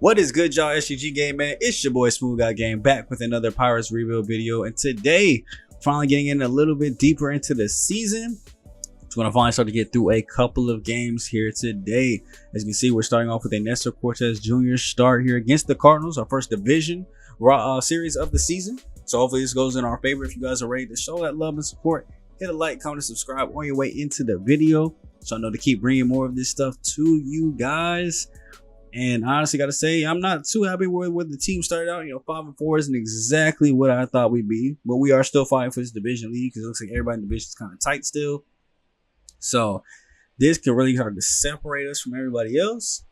What is good, y'all? SGG Game, man. It's your boy SmooveGotGame back with another Pirates rebuild video. And today, finally getting in a little bit deeper into the season. We're going to finally start to get through a couple of games here today. As you can see, we're starting off with a Nestor Cortes Jr. start here against the Cardinals, our first division series of the season. So hopefully this goes in our favor. If you guys are ready to show that love and support, hit a like, comment, and subscribe on your way into the video, so I know to keep bringing more of this stuff to you guys. And I honestly got to say, I'm not too happy with where the team started out. 5-4 isn't exactly what I thought we'd be, but we are still fighting for this division lead because it looks like everybody in the division is kind of tight still. So this can really start to separate us from everybody else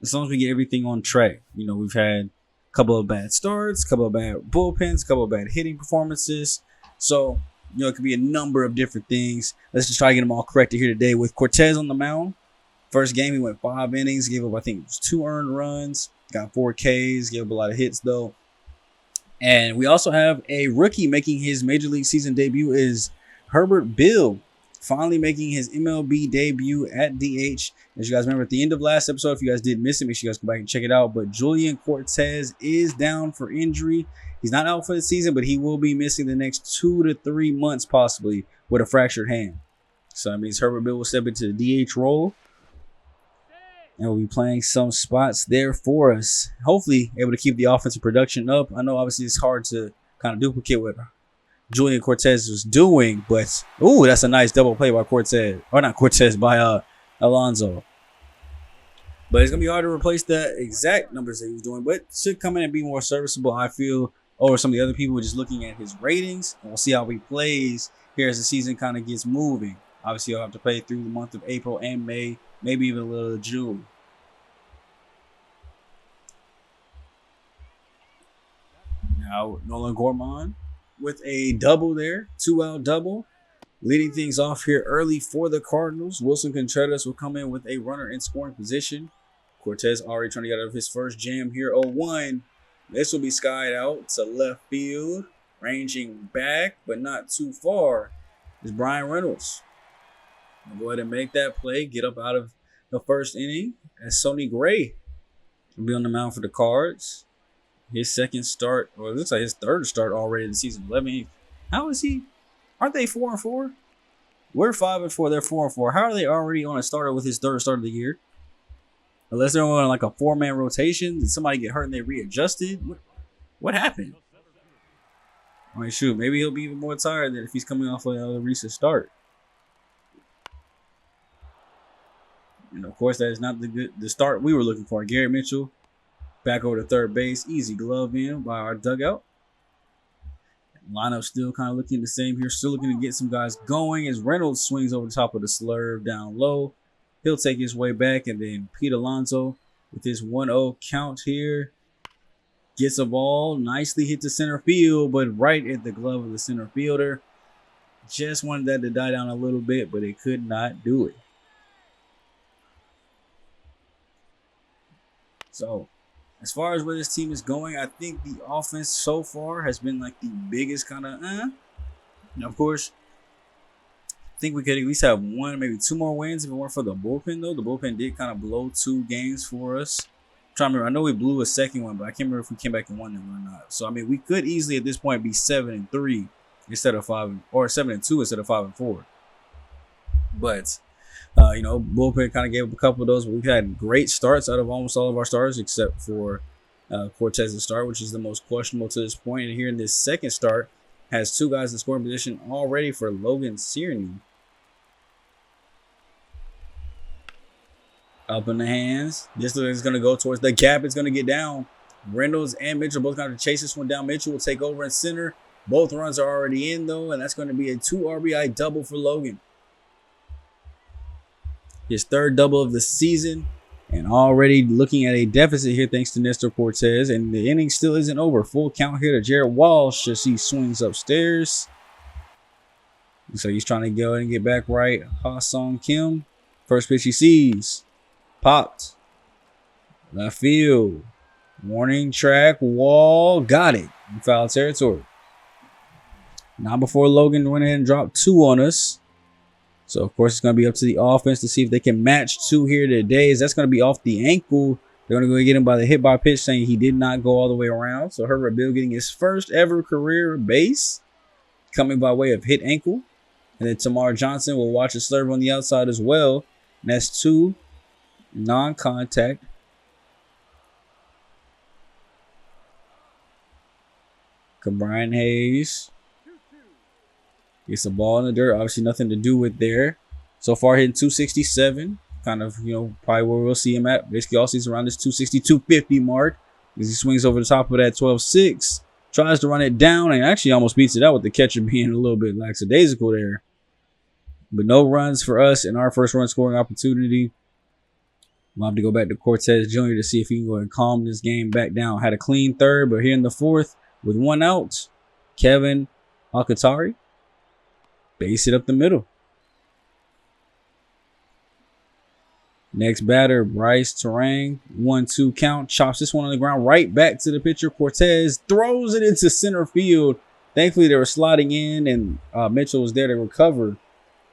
as long as we get everything on track. We've had a couple of bad starts, a couple of bad bullpens, a couple of bad hitting performances. So, it could be a number of different things. Let's just try to get them all corrected here today with Cortes on the mound. First game, he went 5 innings, gave up, I think it was 2 earned runs, got 4 Ks, gave up a lot of hits though. And we also have a rookie making his Major League season debut is Herbert Bill, finally making his MLB debut at DH. As you guys remember at the end of last episode, if you guys did miss it, make sure you guys go back and check it out. But Julian Cortes is down for injury. He's not out for the season, but he will be missing the next 2 to 3 months possibly with a fractured hand. So that means Herbert Bill will step into the DH role and we'll be playing some spots there for us. Hopefully able to keep the offensive production up. I know obviously it's hard to kind of duplicate what Julian Cortes was doing, but ooh, that's a nice double play by Cortes, or not Cortes, by Alonso. But it's gonna be hard to replace the exact numbers that he was doing, but should come in and be more serviceable, I feel, over some of the other people just looking at his ratings. And we'll see how he plays here as the season kind of gets moving. Obviously, he'll have to play through the month of April and May, maybe even a little of June. Now, Nolan Gorman with a double there, 2-out double. Leading things off here early for the Cardinals. Wilson Contreras will come in with a runner in scoring position. Cortes already trying to get out of his first jam here. 0-1. This will be skied out to left field. Ranging back, but not too far, is Brian Reynolds. We'll go ahead and make that play. Get up out of the first inning as Sonny Gray will be on the mound for the Cards. His second start, or it looks like his third start already in the season. 11. How is he? Aren't they 4-4? We're 5-4. They're 4-4. How are they already on a starter with his third start of the year? Unless they're on like a 4-man rotation. Did somebody get hurt and they readjusted? What happened? I mean, shoot, maybe he'll be even more tired than if he's coming off of a recent start. And of course, that is not the start we were looking for. Garrett Mitchell back over to third base. Easy glove in by our dugout. Lineup still kind of looking the same here. Still looking to get some guys going as Reynolds swings over the top of the slurve down low. He'll take his way back, and then Pete Alonso with his 1-0 count here gets a ball. Nicely hit to center field, but right at the glove of the center fielder. Just wanted that to die down a little bit, but it could not do it. So, as far as where this team is going, I think the offense so far has been like the biggest kind of Now, of course, I think we could at least have 1, maybe 2 more wins if it weren't for the bullpen, though. The bullpen did kind of blow 2 games for us. I'm trying to remember. I know we blew a second one, but I can't remember if we came back and won them or not. So, I mean, we could easily at this point be 7-3 instead of 5, or 7-2 instead of 5-4. But bullpen kind of gave up a couple of those, but we've had great starts out of almost all of our starters except for Cortes' start, which is the most questionable to this point. And here in this second start, has 2 guys in scoring position already for Logan Searney. Up in the hands. This is going to go towards the gap. It's going to get down. Reynolds and Mitchell both going to chase this one down. Mitchell will take over in center. Both runs are already in, though, and that's going to be a 2 RBI double for Logan. His third double of the season, and already looking at a deficit here thanks to Nestor Cortes, and the inning still isn't over. Full count here to Jared Walsh as he swings upstairs. So he's trying to go and get back right. Ha-Sung Kim, first pitch he sees, popped, left field, warning track, wall, got it in foul territory. Not before Logan went ahead and dropped 2 on us. So, of course, it's going to be up to the offense to see if they can match 2 here today. As that's going to be off the ankle They're going to go get him by the hit by pitch, saying he did not go all the way around. So Herbert Bill getting his first ever career base, coming by way of hit ankle. And then Tamar Johnson will watch a slurve on the outside as well. And that's 2 non-contact. Brian Hayes gets the ball in the dirt. Obviously nothing to do with there. So far hitting 267. Kind of, probably where we'll see him at. Basically all season around this 260, 250 mark. As he swings over the top of that 12-6. Tries to run it down and actually almost beats it out with the catcher being a little bit lackadaisical there. But no runs for us in our first run scoring opportunity. We'll have to go back to Cortez Jr. to see if he can go and calm this game back down. Had a clean third, but here in the fourth, with 1 out, Kevin Alcantari base it up the middle. Next batter, Bryce Terang. 1-2 count. Chops this one on the ground right back to the pitcher. Cortez throws it into center field. Thankfully, they were sliding in, and Mitchell was there to recover.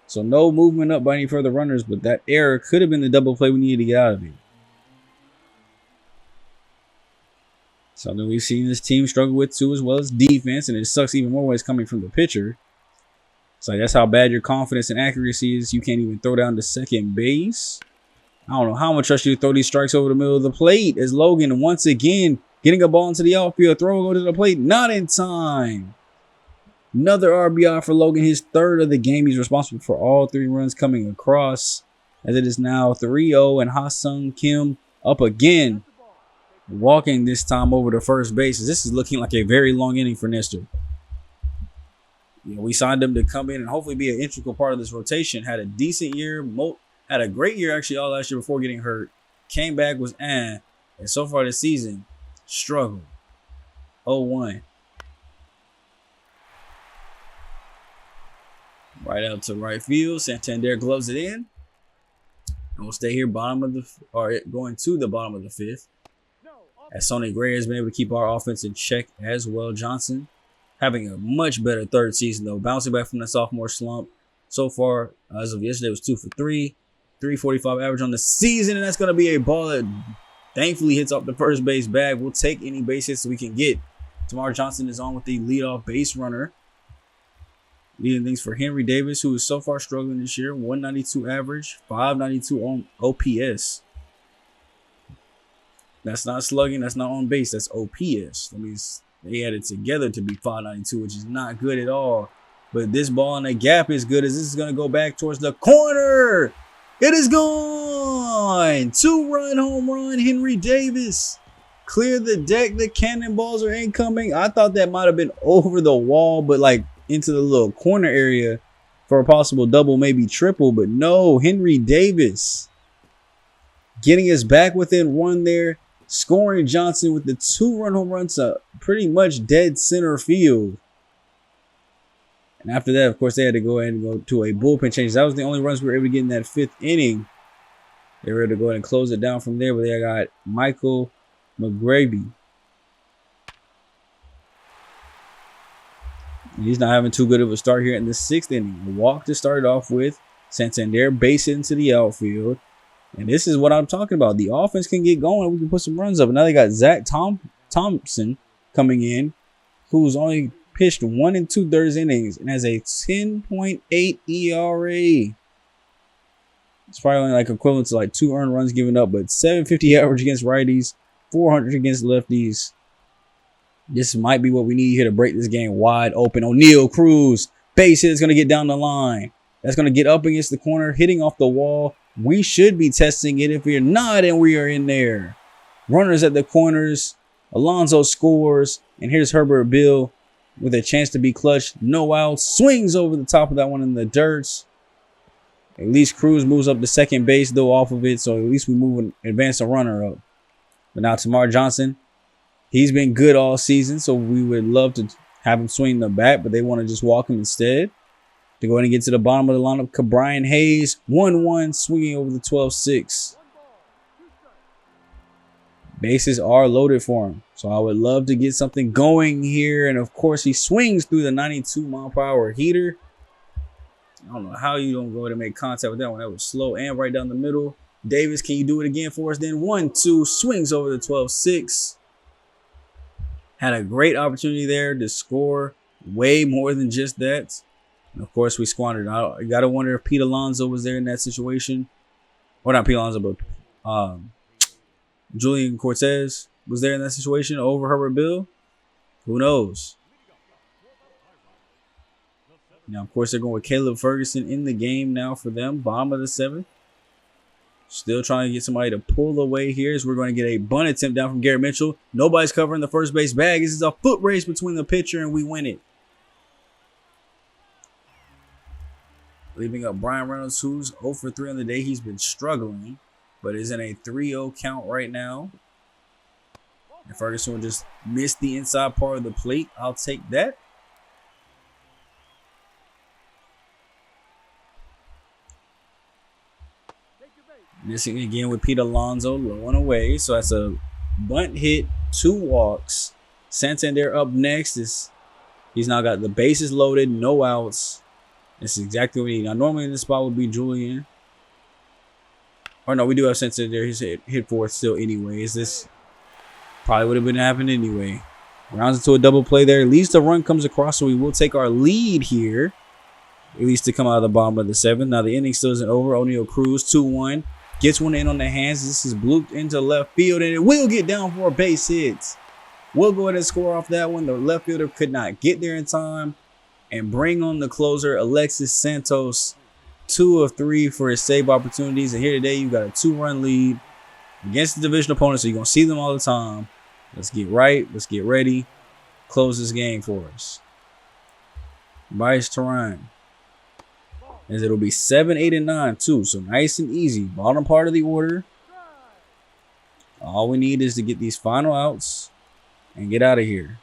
So no movement up by any further runners, but that error could have been the double play we needed to get out of it. Something we've seen this team struggle with too, as well as defense, and it sucks even more when it's coming from the pitcher. It's like that's how bad your confidence and accuracy is. You can't even throw down to second base. I don't know how much trust you to throw these strikes over the middle of the plate as Logan once again getting a ball into the outfield. Throw go to the plate, not in time. Another RBI for Logan, his third of the game. He's responsible for all 3 runs coming across, as it is now 3-0 and Ha-Sung Kim up again. Walking this time over to first base. This is looking like a very long inning for Nestor. We signed him to come in and hopefully be an integral part of this rotation. Had a decent year. Had a great year actually all last year before getting hurt. Came back, was and so far this season, struggled. 0-1. Right out to right field. Santander gloves it in. And we'll stay here going to the bottom of the 5th. As Sonny Gray has been able to keep our offense in check as well. Johnson having a much better third season, though. Bouncing back from the sophomore slump. So far, as of yesterday, was 2 for 3. 345 average on the season, and that's going to be a ball that thankfully hits off the first base bag. We'll take any base hits we can get. Tamar Johnson is on with the leadoff base runner. Leading things for Henry Davis, who is so far struggling this year. 192 average, 592 on OPS. That's not slugging. That's not on base. That's OPS. That means they had it together to be 592, which is not good at all. But this ball in the gap is good, as this is going to go back towards the corner. It is gone. 2-run home run, Henry Davis. Clear the deck. The cannonballs are incoming. I thought that might have been over the wall, but like into the little corner area for a possible double, maybe triple. But no, Henry Davis getting us back within 1 there. Scoring Johnson with the 2-run home run to pretty much dead center field. And after that, of course, they had to go ahead and go to a bullpen change. That was the only runs we were able to get in that 5th inning. They were able to go ahead and close it down from there, but they got Michael McGravy. And he's not having too good of a start here in the 6th inning. A walk to start off with. Santander base it into the outfield. And this is what I'm talking about. The offense can get going. We can put some runs up. And now they got Zach Thompson coming in, who's only pitched 1 2/3 innings and has a 10.8 ERA. It's probably only like equivalent to like 2 earned runs given up, but 750 average against righties, 400 against lefties. This might be what we need here to break this game wide open. O'Neal Cruz, base hit is going to get down the line. That's going to get up against the corner, hitting off the wall. We should be testing it. If we're not, and we are in there. Runners at the corners. Alonso scores. And here's Herbert Bill with a chance to be clutch. No out. Swings over the top of that one in the dirt. At least Cruz moves up to second base, though, off of it. So at least we move and advance a runner up. But now Tamar Johnson. He's been good all season. So we would love to have him swing the bat. But they want to just walk him instead. To go ahead and get to the bottom of the lineup, Brian Hayes, 1-1, swinging over the 12-6. Bases are loaded for him. So I would love to get something going here. And, of course, he swings through the 92-mile-per-hour heater. I don't know how you don't go ahead and make contact with that one. That was slow and right down the middle. Davis, can you do it again for us? Then 1-2 swings over the 12-6. Had a great opportunity there to score way more than just that. And of course, we squandered. I got to wonder if Pete Alonso was there in that situation. Or not Pete Alonso, but Julian Cortez was there in that situation over Herbert Bill. Who knows? Now, of course, they're going with Caleb Ferguson in the game now for them. Bottom of the 7th. Still trying to get somebody to pull away here as we're going to get a bunt attempt down from Garrett Mitchell. Nobody's covering the first base bag. This is a foot race between the pitcher and we win it. Leaving up Brian Reynolds, who's 0 for 3 on the day. He's been struggling, but is in a 3-0 count right now. And Ferguson will just miss the inside part of the plate. I'll take that. Missing again with Pete Alonso, low and away. So that's a bunt hit, 2 walks. Santander up next. He's now got the bases loaded, no outs. This is exactly what we need. Now, normally in this spot would be Julian. Or no, we do have Santander. He's hit fourth still anyways. This probably would have been happening anyway. Rounds into a double play there. At least the run comes across, so we will take our lead here. At least to come out of the bottom of the 7th. Now, the inning still isn't over. O'Neal Cruz, 2-1. Gets one in on the hands. This is blooped into left field, and it will get down for a base hit. We'll go ahead and score off that one. The left fielder could not get there in time. And bring on the closer, Alexis Santos, 2 of 3 for his save opportunities. And here today, you got a 2-run lead against the division opponent, so you're going to see them all the time. Let's get right. Let's get ready. Close this game for us. Bryce Terran. As it'll be 7, 8, and 9 too. So nice and easy. Bottom part of the order. All we need is to get these final outs and get out of here.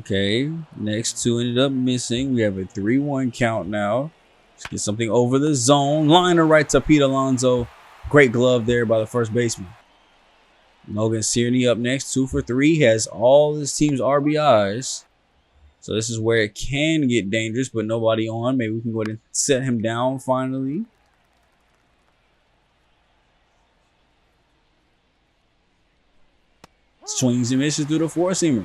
Okay, next 2 ended up missing. We have a 3-1 count now. Let's get something over the zone. Liner right to Pete Alonso. Great glove there by the first baseman. Logan Sierney up next, 2 for 3. Has all his team's RBIs. So this is where it can get dangerous, but nobody on. Maybe we can go ahead and set him down finally. Swings and misses through the 4-seamer.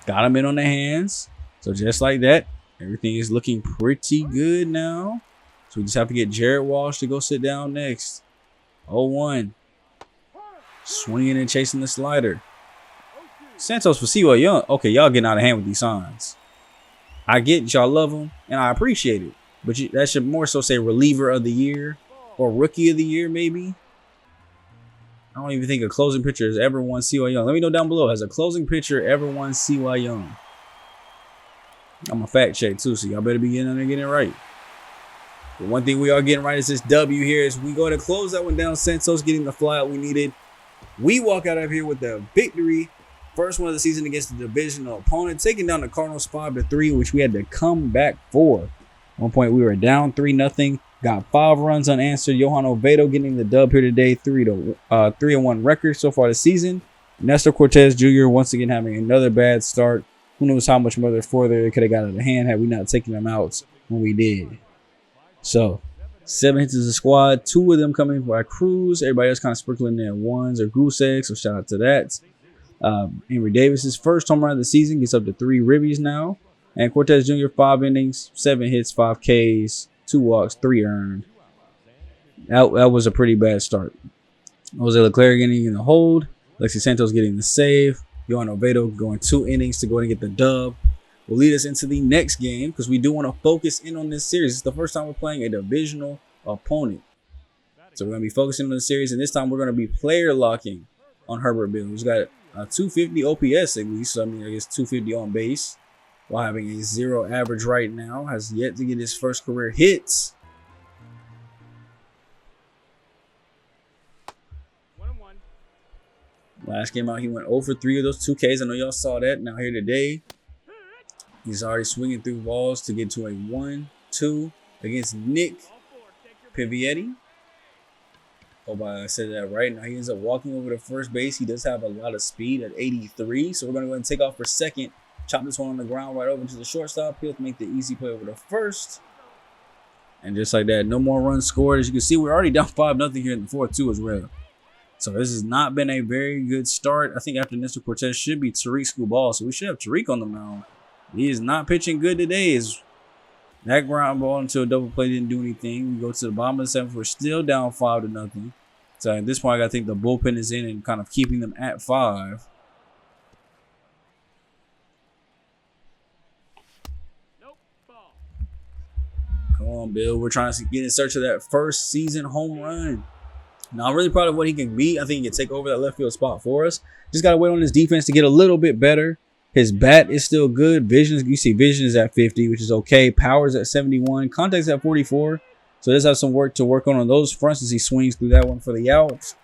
Got him in on the hands. So just like that, everything is looking pretty good now. So we just have to get Jared Walsh to go sit down next. 0-1. Swinging and chasing the slider. Santos for CY Young. Okay, y'all getting out of hand with these signs. I get y'all love them, and I appreciate it. But that should more so say reliever of the year or rookie of the year, maybe. I don't even think a closing pitcher has ever won CY Young. Let me know down below. Has a closing pitcher ever won CY Young? I'm a fact check too, so y'all better be getting on there getting it right. But one thing we are getting right is this W here. Is we go to close that one down. Santos getting the flyout we needed. We walk out of here with the victory. First one of the season against the divisional opponent. Taking down the Cardinals 5-3, which we had to come back for. At one point we were down 3-0. Got 5 runs unanswered. Johan Oviedo getting the dub here today. 3-1 record so far this season. Nestor Cortez Jr. once again having another bad start. Who knows how much further it could have got out of hand had we not taken them out when we did. So 7 hits as a squad. 2 of them coming by Cruz. Everybody else kind of sprinkling their 1s or goose eggs. So shout out to that. Henry Davis's first home run of the season gets up to 3 ribbies now. And Cortez Jr. 5 innings, 7 hits, 5 Ks. 2 walks, 3 earned. That was a pretty bad start. Jose Leclerc getting in the hold. Alexis Santos getting the save. Johan Oviedo going 2 innings to go ahead and get the dub. Will lead us into the next game because we do want to focus in on this series. It's the first time we're playing a divisional opponent. So we're going to be focusing on the series, and this time we're going to be player locking on Herbert Bill. He's got a 250 OPS at least. So I mean, I guess 250 on base. While having a 0 average right now, has yet to get his first career hits. 1-1. Last game out, he went 0 for 3 of those 2 Ks. I know y'all saw that. Now here today, he's already swinging through balls to get to a 1-2 against Nick Pivietti. Hope I said that right. Now he ends up walking over to first base. He does have a lot of speed at 83. So we're going to go ahead and take off for second. Chop this one on the ground right over to the shortstop. He'll make the easy play over to first. And just like that, no more runs scored. As you can see, we're already down 5-0 here in the fourth too as well. So this has not been a very good start. I think after Nestor Cortez should be Tariq Skubal. So we should have Tariq on the mound. He is not pitching good today. That ground ball into a double play didn't do anything. We go to the bottom of the seventh. We're still down 5-0. So at this point, I gotta think the bullpen is in and kind of keeping them at 5. Come on, Bill. We're trying to get in search of that first season home run. Now, I'm really proud of what he can be. I think he can take over that left field spot for us. Just got to wait on his defense to get a little bit better. His bat is still good. Vision, you see Vision is at 50, which is okay. Power's at 71. Contact's at 44. So let's have some work to work on those fronts as he swings through that one for the outs.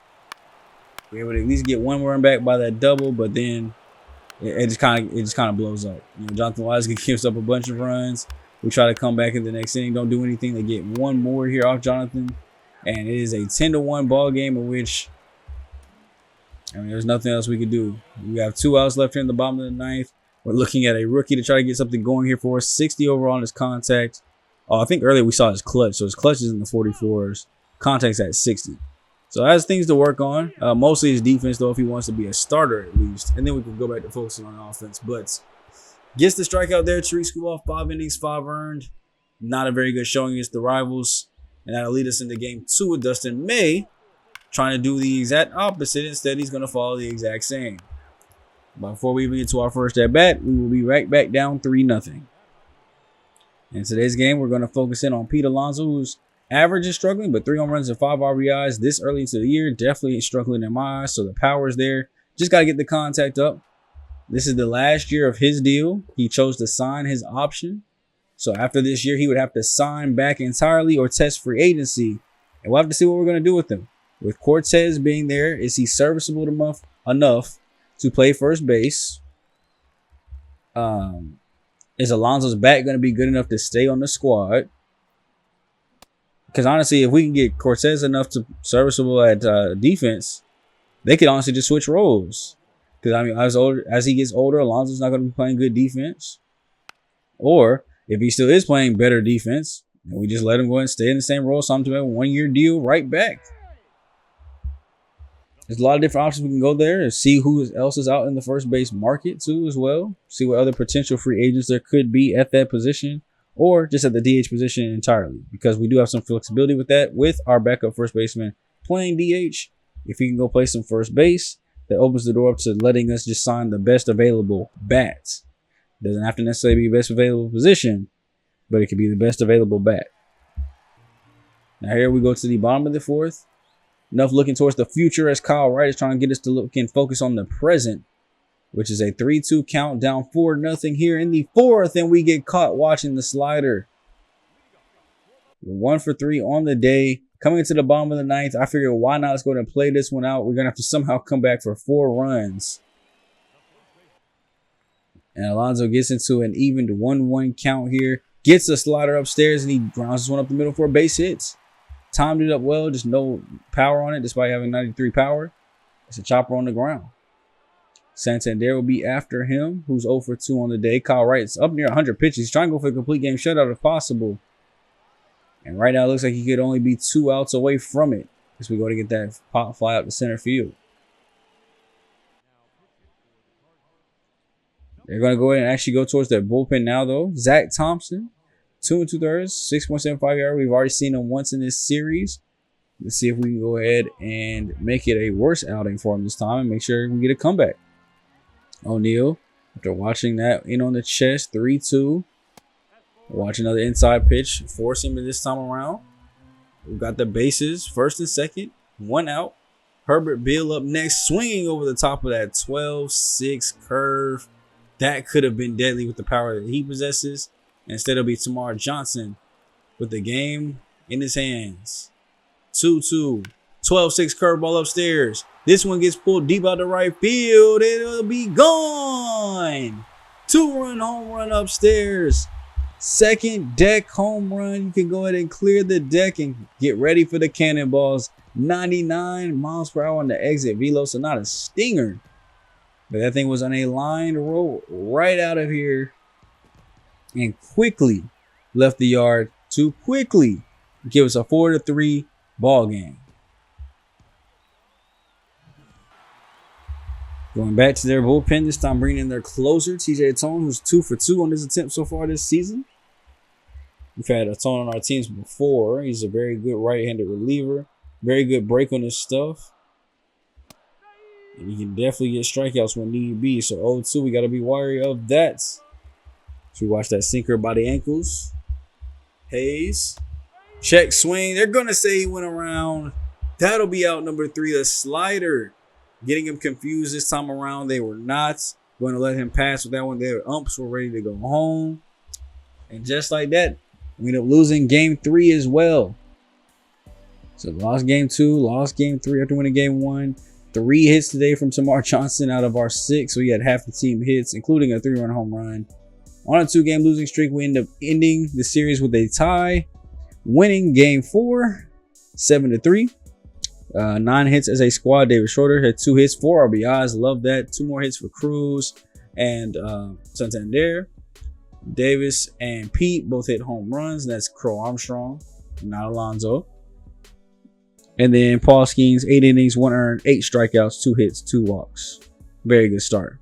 We're able to at least get one run back by that double, but then it just kind of blows up. You know, Jonathan Wise gives up a bunch of runs. We try to come back in the next inning. Don't do anything. They get one more here off Jonathan. And it is a 10-1 ball game in which, I mean, there's nothing else we can do. We have 2 outs left here in the bottom of the ninth. We're looking at a rookie to try to get something going here for us. 60 overall on his contact. Oh, I think earlier we saw his clutch. So his clutch is in the 44s. Contact's at 60. So that's things to work on. Mostly his defense, though, if he wants to be a starter at least. And then we can go back to focusing on offense. But gets the strikeout there. Tariq Skubal, 5 innings, 5 earned. Not a very good showing against the rivals. And that'll lead us into game 2 with Dustin May trying to do the exact opposite. Instead, he's going to follow the exact same. But before we even get to our first at bat, we will be right back down 3-0. In today's game, we're going to focus in on Pete Alonso, whose average is struggling, but 3 home runs and 5 RBIs this early into the year. Definitely struggling in my eyes, so the power is there. Just got to get the contact up. This is the last year of his deal. He chose to sign his option. So after this year, he would have to sign back entirely or test free agency. And we'll have to see what we're going to do with him. With Cortez being there, is he serviceable enough to play first base? Is Alonso's bat going to be good enough to stay on the squad? Because honestly, if we can get Cortez enough to serviceable at defense, they could honestly just switch roles. Because I mean, as he gets older, Alonso's not going to be playing good defense. Or if he still is playing better defense, and we just let him go and stay in the same role, something a 1-year deal right back. There's a lot of different options we can go there and see who else is out in the first base market too as well. See what other potential free agents there could be at that position or just at the DH position entirely, because we do have some flexibility with that with our backup first baseman playing DH. If he can go play some first base, that opens the door up to letting us just sign the best available bat. Doesn't have to necessarily be best available position, but it could be the best available bat. Now here we go to the bottom of the fourth. Enough looking towards the future as Kyle Wright is trying to get us to look and focus on the present, which is a 3-2 count, down 4-0 here in the fourth, and we get caught watching the slider. We're 1 for 3 on the day. Coming into the bottom of the ninth, I figured why not, let's go ahead and play this one out. We're going to have to somehow come back for 4 runs. And Alonso gets into an evened 1-1 count here. Gets the slider upstairs, and he grounds this one up the middle for a base hit. Timed it up well, just no power on it despite having 93 power. It's a chopper on the ground. Santander will be after him, who's 0 for 2 on the day. Kyle Wright's up near 100 pitches. He's trying to go for a complete game shutout if possible. And right now it looks like he could only be 2 outs away from it as we go to get that pop fly out to center field. They're going to go ahead and actually go towards that bullpen now, though. Zach Thompson, 2 2/3, 6.75 ERA. We've already seen him once in this series. Let's see if we can go ahead and make it a worse outing for him this time and make sure we get a comeback. O'Neal, after watching that in on the chest, 3-2. Watch another inside pitch, forcing him this time around. We've got the bases, first and second, 1 out. Herbert Bill up next, swinging over the top of that 12-6 curve. That could have been deadly with the power that he possesses. Instead, it'll be Tamar Johnson with the game in his hands. 2-2. 12-6 curveball upstairs. This one gets pulled deep out the right field. It'll be gone. 2-run home run upstairs. Second deck home run. You can go ahead and clear the deck and get ready for the cannonballs. 99 miles per hour on the exit velo, so not a stinger. But that thing was on a line to roll right out of here and quickly left the yard to quickly give us a 4-3 ball game. Going back to their bullpen, this time bringing in their closer, TJ Tone, who's 2 for 2 on his attempt so far this season. We've had a Tone on our teams before. He's a very good right-handed reliever. Very good break on his stuff. And he can definitely get strikeouts when need be. So 0-2, we got to be wary of that. So we watch that sinker by the ankles. Hayes. Check swing. They're going to say he went around. That'll be out number 3, the slider. Getting him confused this time around. They were not going to let him pass with that one. Their umps were ready to go home. And just like that, we ended up losing game 3 as well. So lost game 2, lost game 3 after winning game 1. 3 hits today from Tamar Johnson out of our 6. So we had half the team hits, including a 3-run home run. On a 2-game losing streak, we end up ending the series with a tie, winning game 4, 7-3. 9 hits as a squad. David Shorter had 2 hits, 4 RBIs. Love that. 2 more hits for Cruz and Santander. Davis and Pete both hit home runs. That's Crow Armstrong, not Alonzo. And then Paul Skeens, 8 innings, 1 earned, 8 strikeouts, 2 hits, 2 walks. Very good start.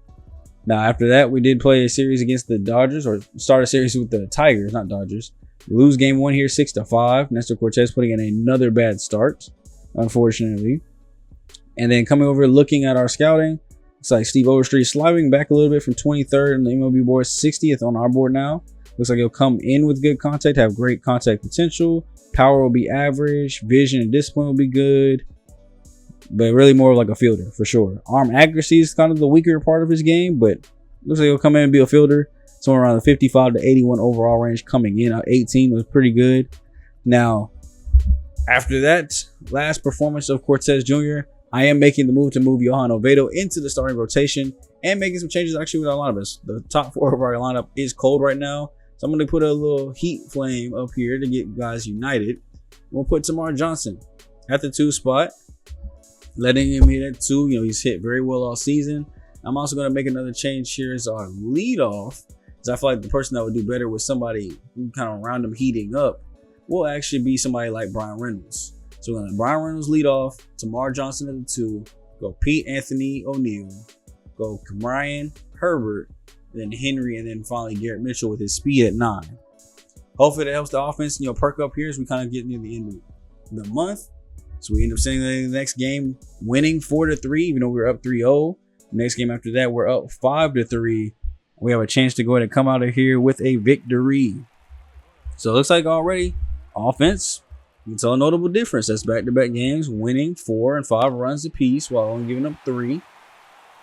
Now, after that, we did play a series against the Dodgers, or start a series with the Tigers, not Dodgers. We lose game 1 here, 6-5. Nestor Cortez putting in another bad start, unfortunately. And then coming over looking at our scouting, it's like Steve Overstreet sliding back a little bit from 23rd on the MLB board, 60th on our board now. Looks like he'll come in with good contact, have great contact potential. Power will be average. Vision and discipline will be good. But really more like a fielder for sure. Arm accuracy is kind of the weaker part of his game, but looks like he'll come in and be a fielder. Somewhere around the 55 to 81 overall range coming in. 18 was pretty good. Now, after that last performance of Cortez Jr., I am making the move to move Johan Oviedo into the starting rotation and making some changes actually with our lineup. The top 4 of our lineup is cold right now. So I'm going to put a little heat flame up here to get guys united. We'll put Tamar Johnson at the 2 spot. Letting him hit at 2. You know, he's hit very well all season. I'm also going to make another change here as our leadoff. Because I feel like the person that would do better with somebody kind of around him heating up will actually be somebody like Brian Reynolds. So we're going to Brian Reynolds lead off, Tamar Johnson at the 2, go Pete Anthony O'Neill, go Ryan Herbert, then Henry, and then finally Garrett Mitchell with his speed at 9. Hopefully that helps the offense, you know, perk up here as we kind of get near the end of the month. So we end up sitting in the next game winning 4-3, even though we were up 3-0. Next game after that, we're up 5-3. We have a chance to go ahead and come out of here with a victory. So it looks like already offense, you can tell a notable difference. That's back-to-back games, winning 4 and 5 runs apiece while only giving up 3,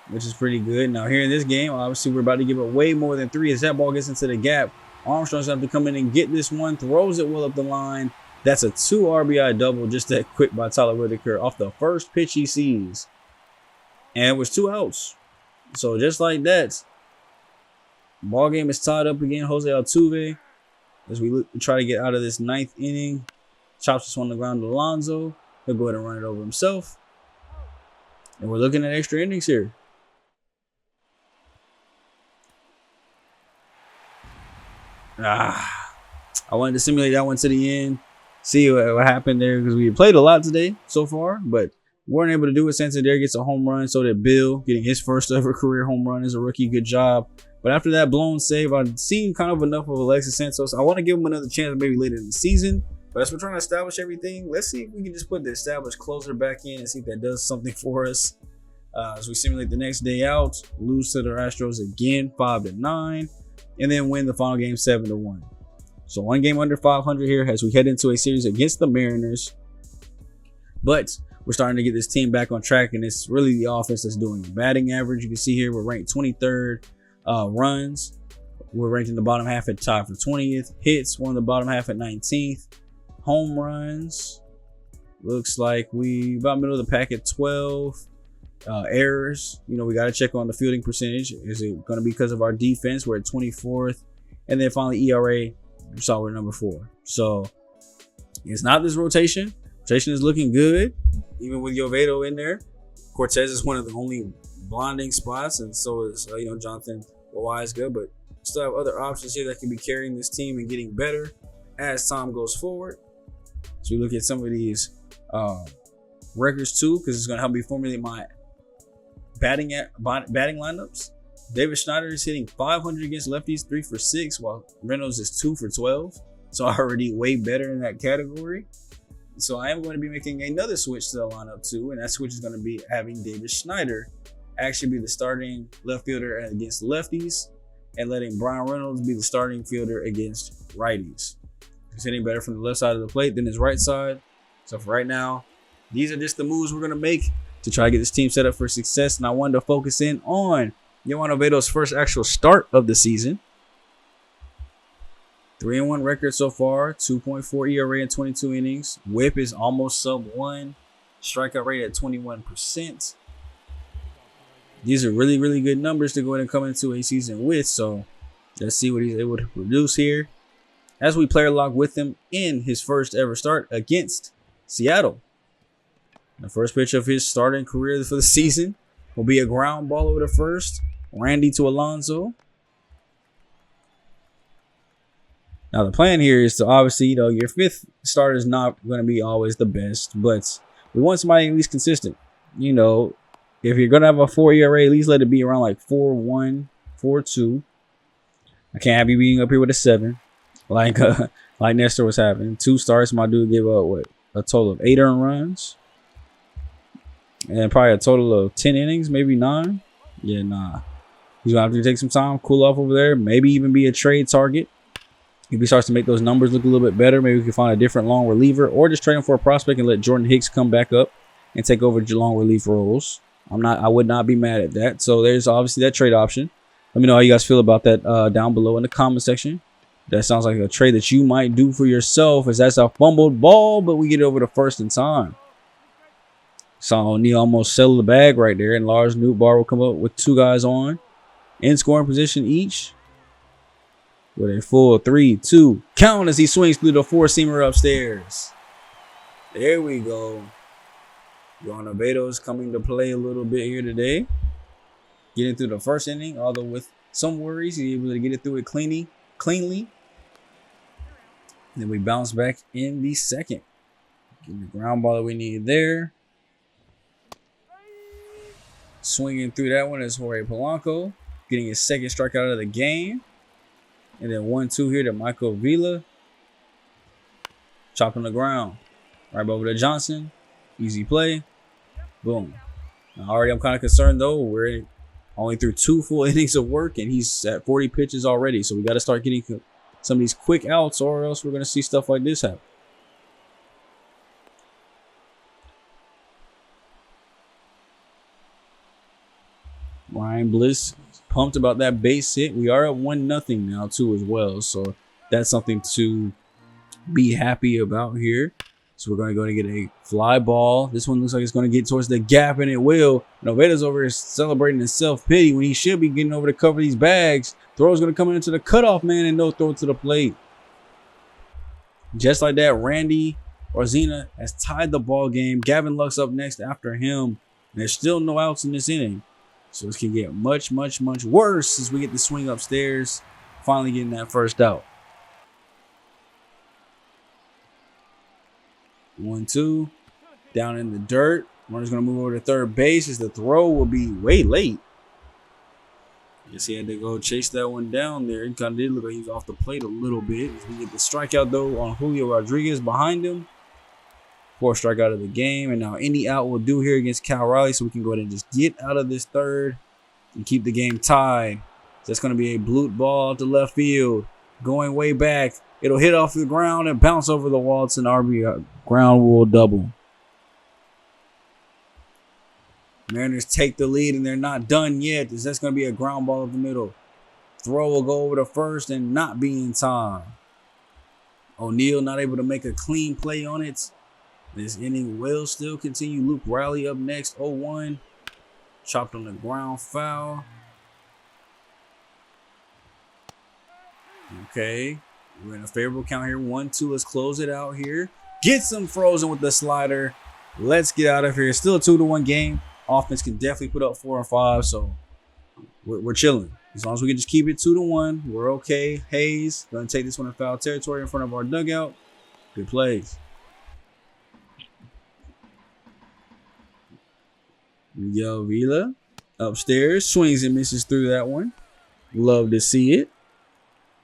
which is pretty good. Now here in this game, obviously we're about to give up way more than 3 as that ball gets into the gap. Armstrong's going to have to come in and get this one, throws it well up the line. That's a 2 RBI double just that quick by Tyler Whitaker off the first pitch he sees. And it was 2 outs. So just like that, ball game is tied up again. Jose Altuve, as we try to get out of this 9th inning, chops this one on the ground to Alonzo. He'll go ahead and run it over himself. And we're looking at extra innings here. I wanted to simulate that one to the end. See what happened there because we played a lot today so far, but weren't able to do it. Santander gets a home run, so did Bill, getting his first ever career home run as a rookie. Good job. But after that blown save, I've seen kind of enough of Alexis Santos. I want to give him another chance maybe later in the season. But as we're trying to establish everything, let's see if we can just put the established closer back in and see if that does something for us. As we simulate the next day out, lose to the Astros again, 5-9, and then win the final game 7-1. So 1 game under 500 here as we head into a series against the Mariners. But we're starting to get this team back on track, and it's really the offense that's doing it. Batting average, you can see here, we're ranked 23rd. Runs, we're ranked in the bottom half at tied for 20th. Hits, we're in the bottom half at 19th. Home runs, looks like we about middle of the pack at 12. Errors, you know, we got to check on the fielding percentage. Is it going to be because of our defense? We're at 24th. And then finally ERA, we saw we're number 4. So it's not this rotation. Rotation is looking good, even with Oviedo in there. Cortez is one of the only blinding spots, and so is Jonathan Wise good, but still have other options here that can be carrying this team and getting better as time goes forward. So we look at some of these records too, because it's going to help me formulate my batting lineups. David Schneider is hitting 500 against lefties, 3 for 6, while Reynolds is 2 for 12. So already way better in that category. So I am going to be making another switch to the lineup too, and that switch is going to be having David Schneider actually be the starting left fielder against lefties, and letting Brian Reynolds be the starting fielder against righties. He's hitting better from the left side of the plate than his right side. So for right now, these are just the moves we're going to make to try to get this team set up for success. And I wanted to focus in on Yohan Oviedo's first actual start of the season. 3-1 record so far, 2.4 ERA in 22 innings. WHIP is almost sub 1. Strikeout rate at 21%. These are really, really good numbers to go ahead and come into a season with. So let's see what he's able to produce here as we player lock with him in his first ever start against Seattle. The first pitch of his starting career for the season will be a ground ball over the first. Randy to Alonso. Now the plan here is to obviously, your fifth starter is not going to be always the best, but we want somebody at least consistent. If you're going to have a 4 ERA, at least let it be around like 4.1, 4.2. I can't have you being up here with a 7, like Nestor was having. 2 starts, my dude gave up a total of 8 earned runs, and probably a total of 10 innings, maybe 9. Yeah, nah. He's gonna have to take some time, cool off over there. Maybe even be a trade target. If he starts to make those numbers look a little bit better, maybe we can find a different long reliever, or just trade him for a prospect and let Jordan Hicks come back up and take over long relief roles. I would not be mad at that. So there's obviously that trade option. Let me know how you guys feel about that down below in the comment section. That sounds like a trade that you might do for yourself, as that's a fumbled ball, but we get over the first in time. Saw O'Neill almost settle the bag right there, and Lars Nootbaar will come up with 2 guys on in scoring position each with a full 3-2 count as he swings through the 4-seamer upstairs. There we go. Yohan Oviedo is coming to play a little bit here today. Getting through the first inning, although with some worries, he's able to get it through it cleanly. And then we bounce back in the second. Getting the ground ball that we need there. Swinging through that one is Jorge Polanco, getting his second strikeout of the game. And then 1-2 here to Michael Villa. Chopped on the ground. Right over to Johnson. Easy play. Boom. Now, already I'm kind of concerned, though. We're only through 2 full innings of work, and he's at 40 pitches already. So we got to start getting some of these quick outs, or else we're going to see stuff like this happen. Ryan Bliss pumped about that base hit. We are at 1-0 now too as well, so that's something to be happy about here. So we're going to go and get a fly ball. This one looks like it's going to get towards the gap, and it will. Oviedo's over here celebrating in self-pity when he should be getting over to cover these bags. Throw's going to come into the cutoff man and no throw to the plate. Just like that, Randy Orzina has tied the ball game. Gavin Luck's up next after him. There's still no outs in this inning. So this can get much, much, much worse as we get the swing upstairs. Finally getting that first out. 1-2. Down in the dirt. Runner's going to move over to third base as the throw will be way late. Guess he had to go chase that one down there. It kind of did look like he was off the plate a little bit. We get the strikeout, though, on Julio Rodriguez behind him. 4th strikeout of the game. And now any out will do here against Cal Riley, so we can go ahead and just get out of this third and keep the game tied. So that's going to be a bloop ball to left field. Going way back. It'll hit off the ground and bounce over the wall. It's an RBI ground rule double. Mariners take the lead, and they're not done yet. That's going to be a ground ball up the middle. Throw will go over to first and not be in time. O'Neill not able to make a clean play on it. This inning will still continue. Luke Riley up next, 0-1. Chopped on the ground, foul. Okay, we're in a favorable count here. 1-2, let's close it out here. Gets him frozen with the slider. Let's get out of here. Still a 2-1 game. Offense can definitely put up 4 and 5, so we're chilling. As long as we can just keep it 2-1, we're okay. Hayes gonna take this one in foul territory in front of our dugout. Good plays. Miguel Vila upstairs swings and misses through that one. Love to see it.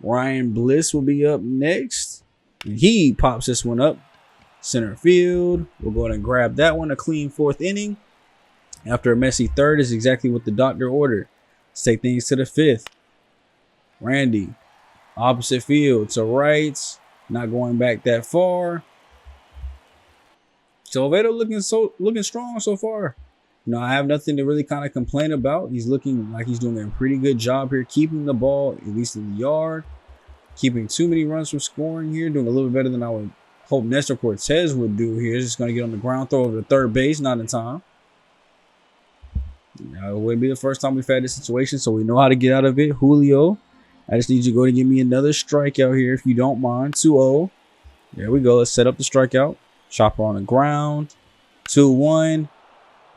Ryan Bliss will be up next, and he pops this one up center field. We'll go ahead and grab that one. A clean 4th inning. After a messy 3rd is exactly what the doctor ordered. Let's take things to the 5th. Randy, opposite field to right, not going back that far. So Oviedo looking strong so far. You know, I have nothing to really kind of complain about. He's looking like he's doing a pretty good job here, keeping the ball at least in the yard, keeping too many runs from scoring here, doing a little bit better than I would hope Nestor Cortez would do here. Just going to get on the ground, throw over to 3rd base, not in time. Now, it wouldn't be the first time we've had this situation, so we know how to get out of it. Julio, I just need you to go to give me another strikeout here if you don't mind. 2-0. There we go. Let's set up the strikeout. Chopper on the ground. 2-1.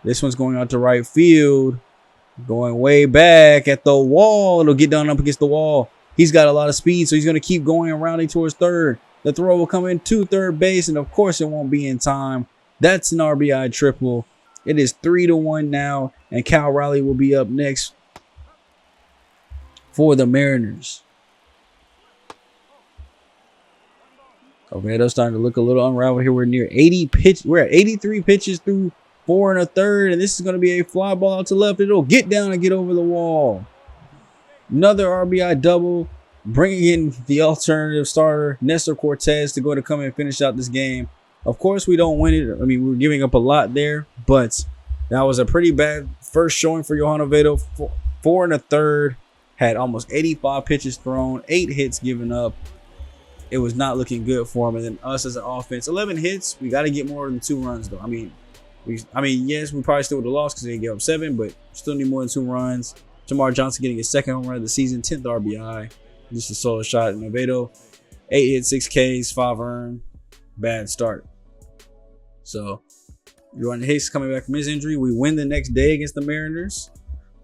This one's going out to right field. Going way back at the wall. It'll get down up against the wall. He's got a lot of speed, so he's going to keep going and rounding towards 3rd. The throw will come in to 3rd base, and of course it won't be in time. That's an RBI triple. It is 3-1 now, and Cal Riley will be up next for the Mariners. Oviedo's starting to look a little unraveled here. We're near 80 pitch. We're at 83 pitches through 4 1/3, and this is going to be a fly ball out to left. It'll get down and get over the wall. Another RBI double, bringing in the alternative starter, Nestor Cortez, to go to come and finish out this game. Of course, we don't win it. I mean, we're giving up a lot there, but that was a pretty bad first showing for Johan Oviedo. 4 1/3, had almost 85 pitches thrown, 8 hits given up. It was not looking good for him. And then us as an offense, 11 hits. We got to get more than 2 runs, though. I mean, yes, we probably still would have lost because they didn't give up 7, but still need more than 2 runs. Jamar Johnson getting his 2nd home run of the season, 10th RBI. Just a solo shot. And Oviedo, 8 hits, 6 Ks, 5 earned. Bad start. So, Jordan Hicks coming back from his injury. We win the next day against the Mariners.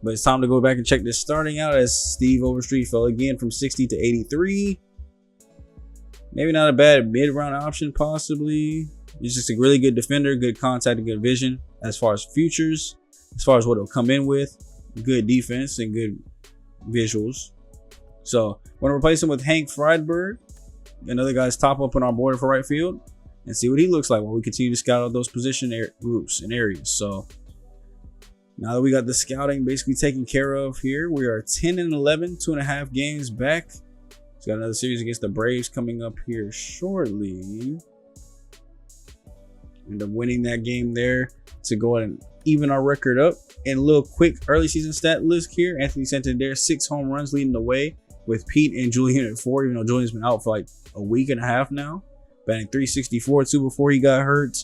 But it's time to go back and check this starting out as Steve Overstreet fell again from 60 to 83. Maybe not a bad mid-round option, possibly. He's just a really good defender, good contact, and good vision as far as futures, as far as what he'll come in with. Good defense and good visuals. So, we're going to replace him with Hank Friedberg, another guy's top up on our board for right field, and see what he looks like while we continue to scout out those position groups and areas. So, now that we got the scouting basically taken care of here, we are 10-11, 2.5 games back. We've got another series against the Braves coming up here shortly. End up winning that game there to go ahead and even our record up. And a little quick early season stat list here. Anthony Santander, 6 home runs leading the way with Pete and Julian at 4, even though Julian's been out for like a week and a half now. Batting .364 too before he got hurt.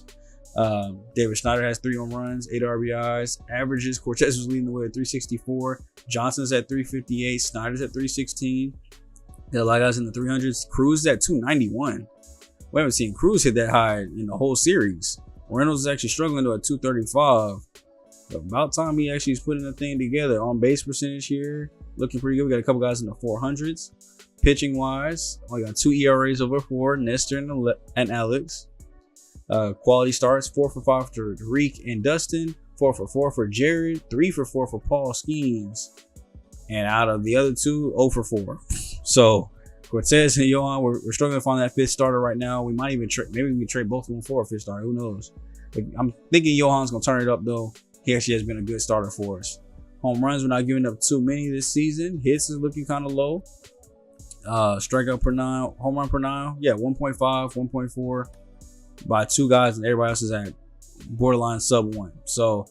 David Schneider has 3 home runs, 8 RBIs. Averages, Cortez was leading the way at .364. Johnson's at .358. Snyder's at .316. Got a lot of guys in the 300s. Cruz is at .291. We haven't seen Cruz hit that high in the whole series. Reynolds is actually struggling to a .235. But about time he actually is putting the thing together. On base percentage here, looking pretty good. We got a couple guys in the 400s. Pitching wise, we got 2 ERAs over 4, Nestor and Alex. Quality starts, 4 for 5 for Tariq and Dustin, 4 for 4 for Jared, 3 for 4 for Paul Skeens. And out of the other 2, 0 for 4. So Cortez and Johan, we're struggling to find that 5th starter right now. We might even maybe we can trade both of them for a 5th starter. Who knows? But I'm thinking Johan's gonna turn it up though. He actually has been a good starter for us. Home runs, we're not giving up too many this season. Hits is looking kind of low. Strikeout per 9, home run per 9, yeah, 1.5, 1.4 by 2 guys, and everybody else is at borderline sub 1. So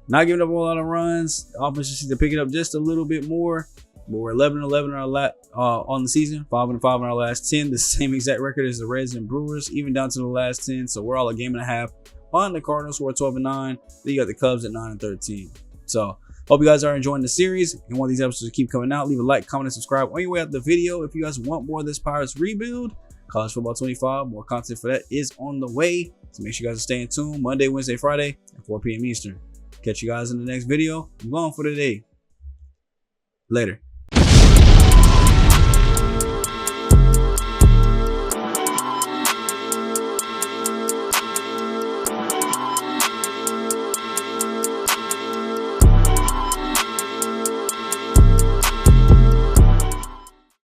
not giving up a lot of runs. The offense just needs to pick it up just a little bit more. But we're 11-11 on the season, 5-5 in our last 10. The same exact record as the Reds and Brewers, even down to the last 10. So we're all a game and a half behind the Cardinals, who are 12-9. Then you got the Cubs at 9-13. So hope you guys are enjoying the series and want these episodes to keep coming out. Leave a like, comment, and subscribe on your way out the video. If you guys want more of this Pirates rebuild, College Football 25, more content for that is on the way. So make sure you guys are staying tuned Monday, Wednesday, Friday at 4 p.m. Eastern. Catch you guys in the next video. I'm going for the day. Later.